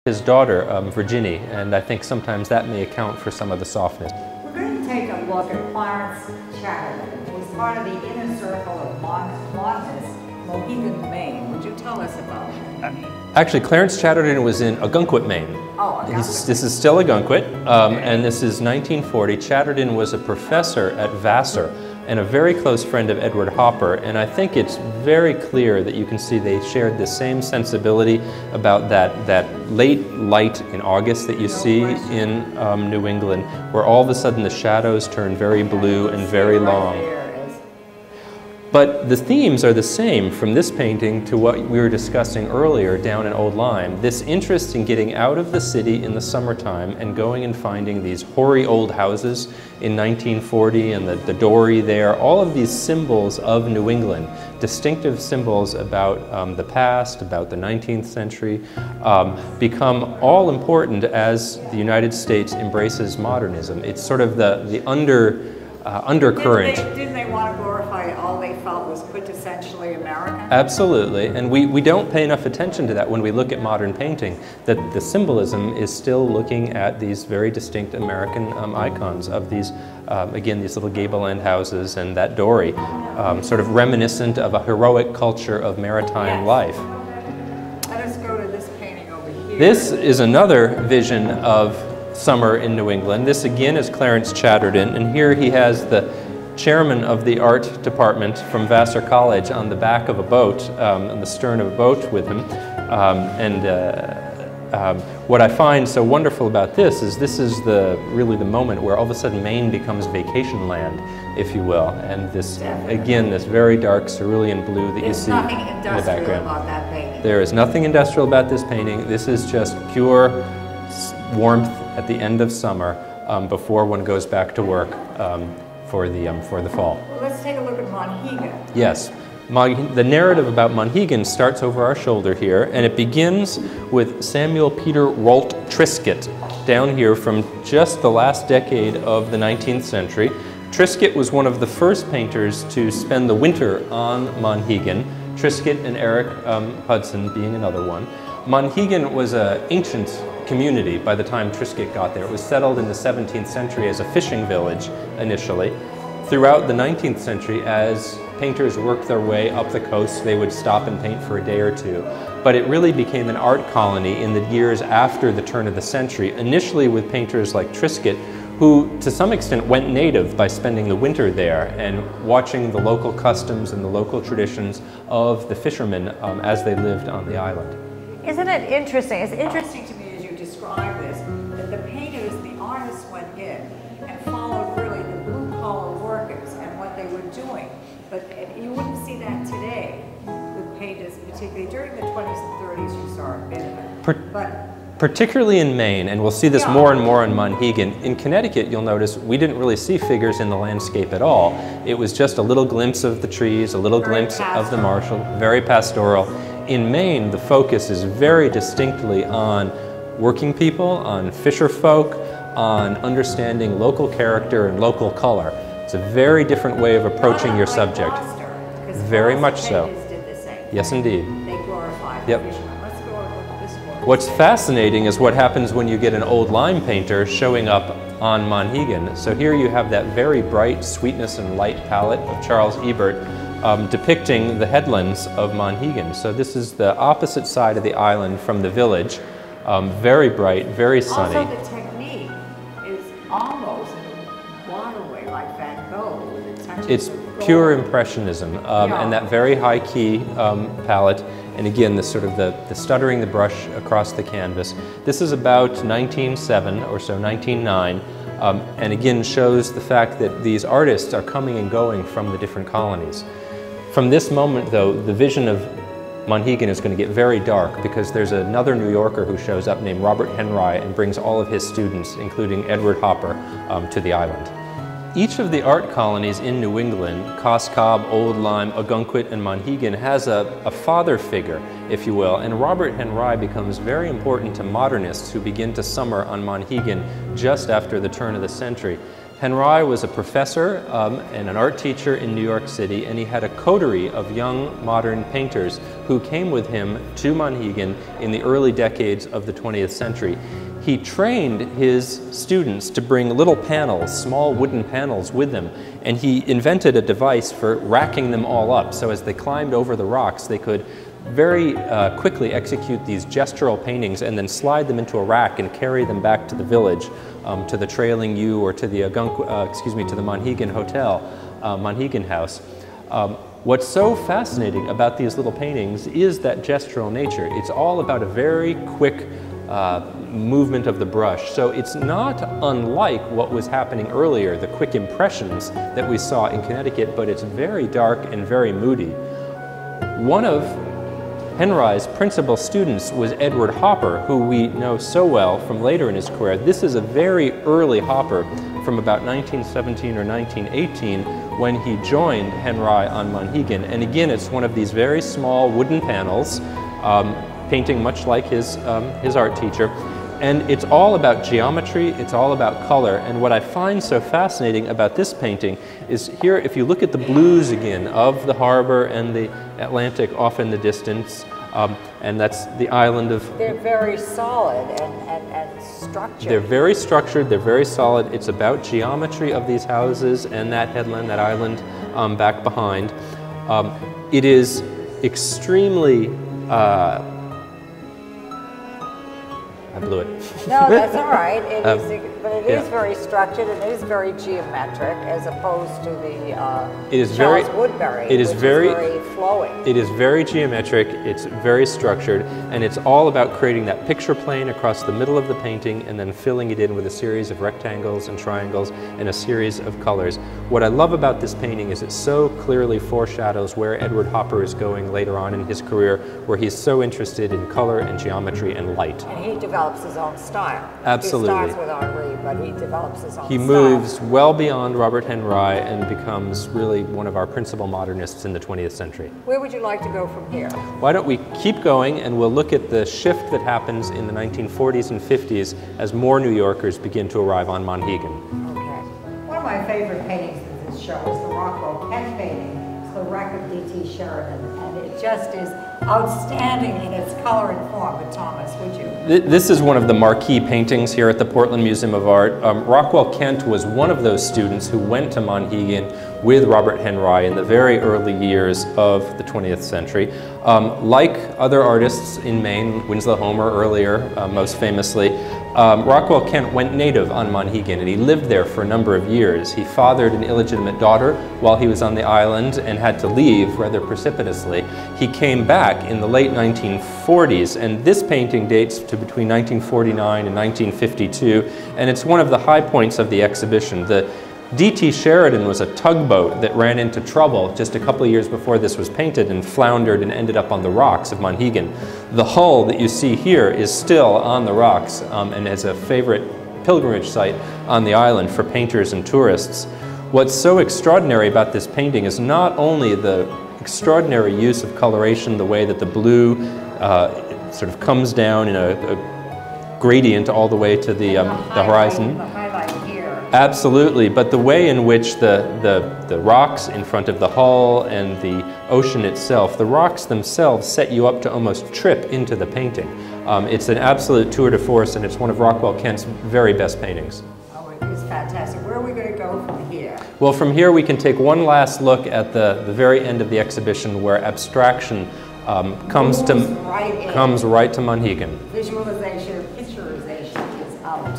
his daughter, Virginie, and I think sometimes that may account for some of the softness. We're going to take a look at Clarence Chatterton, who was part of the inner circle of Monmouth, Mohegan, Maine. Would you tell us about him? Actually, Clarence Chatterton was in Ogunquit, Maine. Oh, Ogunquit. This is still Ogunquit, and this is 1940. Chatterton was a professor at Vassar and a very close friend of Edward Hopper, and I think it's very clear that you can see they shared the same sensibility about that late light in August that you see in New England, where all of a sudden the shadows turn very blue and very long. But the themes are the same from this painting to what we were discussing earlier down in Old Lyme. This interest in getting out of the city in the summertime and going and finding these hoary old houses in 1940 and the dory there, all of these symbols of New England, distinctive symbols about the past, about the 19th century, become all important as the United States embraces modernism. It's sort of the undercurrent. Didn't they want to glorify all they felt was quintessentially American? Absolutely, and we don't pay enough attention to that when we look at modern painting, that the symbolism is still looking at these very distinct American icons of these, again, these little gable end houses and that dory, sort of reminiscent of a heroic culture of maritime life. Let us go to this painting over here. This is another vision of summer in New England. This again is Clarence Chatterton, and here he has the chairman of the art department from Vassar College on the back of a boat, on the stern of a boat with him. What I find so wonderful about this is really the moment where all of a sudden Maine becomes vacation land, if you will, and this, again, this very dark cerulean blue that you see in the background. About that painting. There is nothing industrial about this painting. This is just pure warmth at the end of summer before one goes back to work for the fall. Well, let's take a look at Monhegan. Yes. The narrative about Monhegan starts over our shoulder here, and it begins with Samuel Peter Rolt Trisket down here from just the last decade of the 19th century. Trisket was one of the first painters to spend the winter on Monhegan, Trisket and Eric Hudson being another one. Monhegan was an ancient community by the time Trisket got there. It was settled in the 17th century as a fishing village initially. Throughout the 19th century, as painters worked their way up the coast, they would stop and paint for a day or two. But it really became an art colony in the years after the turn of the century, initially with painters like Trisket, who to some extent went native by spending the winter there and watching the local customs and the local traditions of the fishermen as they lived on the island. Isn't it interesting? It's interesting to me as you describe this, that the painters, the artists went in and followed really the blue-collar workers and what they were doing. But you wouldn't see that today with painters, particularly during the 20s and 30s you saw a bit of it. Particularly in Maine, and we'll see this more and more in Monhegan. In Connecticut, you'll notice we didn't really see figures in the landscape at all. It was just a little glimpse of the trees, a little glimpse of the marshal, very pastoral. In Maine, the focus is very distinctly on working people, on fisher folk, on understanding local character and local color. It's a very different way of approaching your subject. Very much so. Yes, indeed. They glorified Yep. the fishermen. Let's go and look at this one. What's fascinating is what happens when you get an old lime painter showing up on Monhegan. So here you have that very bright sweetness and light palette of Charles Ebert depicting the headlands of Monhegan. So this is the opposite side of the island from the village. Very bright, very sunny. Also the technique is almost a waterway like Van Gogh with the touch It's of pure gold. Impressionism and that very high key palette. And again, this sort of the stuttering the brush across the canvas. This is about 1907 or so, 1909. And again shows the fact that these artists are coming and going from the different colonies. From this moment though, the vision of Monhegan is going to get very dark because there's another New Yorker who shows up named Robert Henry and brings all of his students, including Edward Hopper, to the island. Each of the art colonies in New England, Coscob, Old Lyme, Ogunquit, and Monhegan, has a father figure, if you will, and Robert Henry becomes very important to modernists who begin to summer on Monhegan just after the turn of the century. Henry was a professor and an art teacher in New York City, and he had a coterie of young modern painters who came with him to Monhegan in the early decades of the 20th century. He trained his students to bring little panels, small wooden panels with them, and he invented a device for racking them all up, so as they climbed over the rocks they could very quickly execute these gestural paintings and then slide them into a rack and carry them back to the village, to the Trailing U or to the to the Monhegan Hotel, Monhegan House. What's so fascinating about these little paintings is that gestural nature. It's all about a very quick movement of the brush. So it's not unlike what was happening earlier, the quick impressions that we saw in Connecticut, but it's very dark and very moody. One of Henry's principal students was Edward Hopper, who we know so well from later in his career. This is a very early Hopper from about 1917 or 1918 when he joined Henry on Monhegan. And again, it's one of these very small wooden panels, painting much like his art teacher. And it's all about geometry, it's all about color. And what I find so fascinating about this painting is here, if you look at the blues again of the harbor and the Atlantic off in the distance, and that's the island of... They're very solid and structured. They're very structured, they're very solid. It's about geometry of these houses and that headland, that island back behind. It is extremely... I blew it. No, that's all right. But it is very structured and it is very geometric, as opposed to the Charles Woodbury, which is very flowing. It is very geometric, it's very structured, and it's all about creating that picture plane across the middle of the painting and then filling it in with a series of rectangles and triangles and a series of colors. What I love about this painting is it so clearly foreshadows where Edward Hopper is going later on in his career, where he's so interested in color and geometry and light. And he develops his own style. Absolutely. He starts with Henri, but he develops his own style. He moves well beyond Robert Henry and becomes really one of our principal modernists in the 20th century. Where would you like to go from here? Why don't we keep going and we'll look at the shift that happens in the 1940s and 50s as more New Yorkers begin to arrive on Monhegan. Okay. One of my favorite paintings in this show is the Rockwell Kent painting. It's the wreck of D.T. Sheridan, and it just is outstanding in its color and form. But Thomas, would you? This is one of the marquee paintings here at the Portland Museum of Art. Rockwell Kent was one of those students who went to Monhegan with Robert Henry in the very early years of the 20th century. Like other artists in Maine, Winslow Homer earlier, most famously, Rockwell Kent went native on Monhegan and he lived there for a number of years. He fathered an illegitimate daughter while he was on the island and had to leave rather precipitously. He came back in the late 1940s, and this painting dates to between 1949 and 1952, and it's one of the high points of the exhibition. The D.T. Sheridan was a tugboat that ran into trouble just a couple of years before this was painted and floundered and ended up on the rocks of Monhegan. The hull that you see here is still on the rocks and is a favorite pilgrimage site on the island for painters and tourists. What's so extraordinary about this painting is not only the extraordinary use of coloration, the way that the blue sort of comes down in a gradient all the way to the horizon. The highlight here. Absolutely, but the way in which the rocks in front of the hull and the ocean itself, the rocks themselves set you up to almost trip into the painting. It's an absolute tour de force, and it's one of Rockwell Kent's very best paintings. Oh, it is fantastic. Where are we going to go from here? Well, from here we can take one last look at the very end of the exhibition, where abstraction comes right to Monhegan. Visualization, picturization is out.